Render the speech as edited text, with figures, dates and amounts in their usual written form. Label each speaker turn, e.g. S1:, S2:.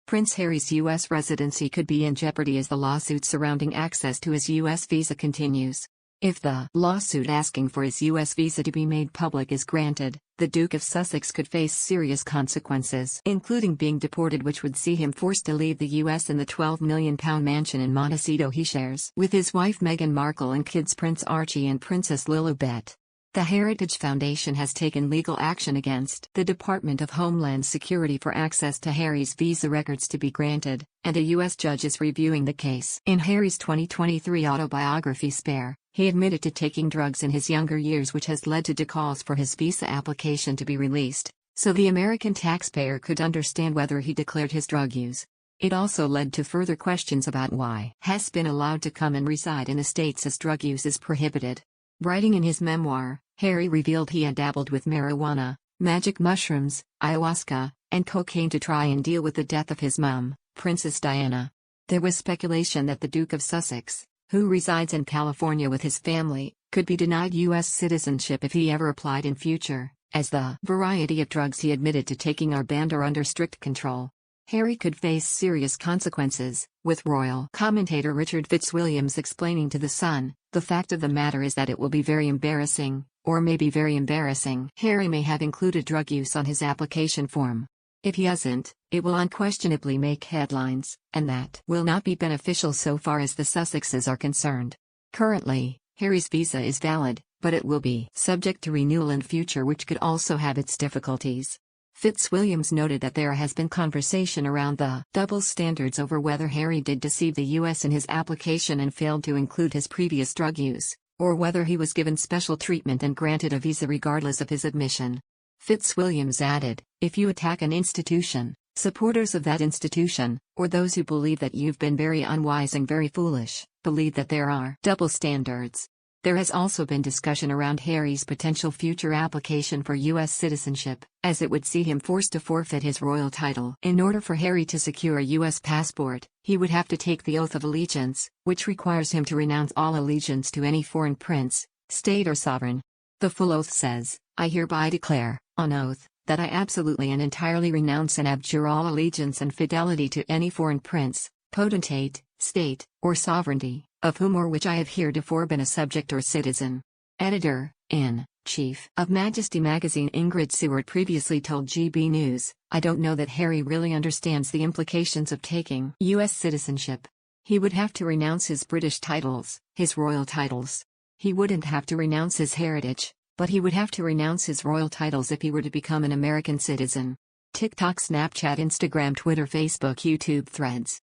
S1: Prince Harry's U.S. residency could be in jeopardy as the lawsuit surrounding access to his U.S. visa continues. If the lawsuit asking for his U.S. visa to be made public is granted, the Duke of Sussex could face serious consequences, including being deported, which would see him forced to leave the U.S. in the £12 million mansion in Montecito he shares with his wife Meghan Markle and kids Prince Archie and Princess Lilibet. The Heritage Foundation has taken legal action against the Department of Homeland Security for access to Harry's visa records to be granted, and a U.S. judge is reviewing the case. In Harry's 2023 autobiography Spare, he admitted to taking drugs in his younger years, which has led to calls for his visa application to be released, so the American taxpayer could understand whether he declared his drug use. It also led to further questions about why he has been allowed to come and reside in the States as drug use is prohibited. Writing in his memoir, Harry revealed he had dabbled with marijuana, magic mushrooms, ayahuasca, and cocaine to try and deal with the death of his mum, Princess Diana. There was speculation that the Duke of Sussex, who resides in California with his family, could be denied U.S. citizenship if he ever applied in future, as the variety of drugs he admitted to taking are banned or under strict control. Harry could face serious consequences, with royal commentator Richard Fitzwilliams explaining to The Sun, "The fact of the matter is that it will be very embarrassing, or maybe very embarrassing. Harry may have included drug use on his application form. If he hasn't, it will unquestionably make headlines, and that will not be beneficial so far as the Sussexes are concerned." Currently, Harry's visa is valid, but it will be subject to renewal in future, which could also have its difficulties. Fitzwilliams noted that there has been conversation around the double standards over whether Harry did deceive the U.S. in his application and failed to include his previous drug use, or whether he was given special treatment and granted a visa regardless of his admission. Fitzwilliams added, "If you attack an institution, supporters of that institution, or those who believe that you've been very unwise and very foolish, believe that there are double standards." There has also been discussion around Harry's potential future application for U.S. citizenship, as it would see him forced to forfeit his royal title. In order for Harry to secure a U.S. passport, he would have to take the oath of allegiance, which requires him to renounce all allegiance to any foreign prince, state or sovereign. The full oath says, "I hereby declare, on oath, that I absolutely and entirely renounce and abjure all allegiance and fidelity to any foreign prince, potentate, state, or sovereignty, of whom or which I have heretofore been a subject or citizen." Editor-in-Chief of Majesty magazine Ingrid Seward previously told GB News, "I don't know that Harry really understands the implications of taking U.S. citizenship. He would have to renounce his British titles, his royal titles. He wouldn't have to renounce his heritage, but he would have to renounce his royal titles if he were to become an American citizen." TikTok, Snapchat, Instagram, Twitter, Facebook, YouTube, Threads.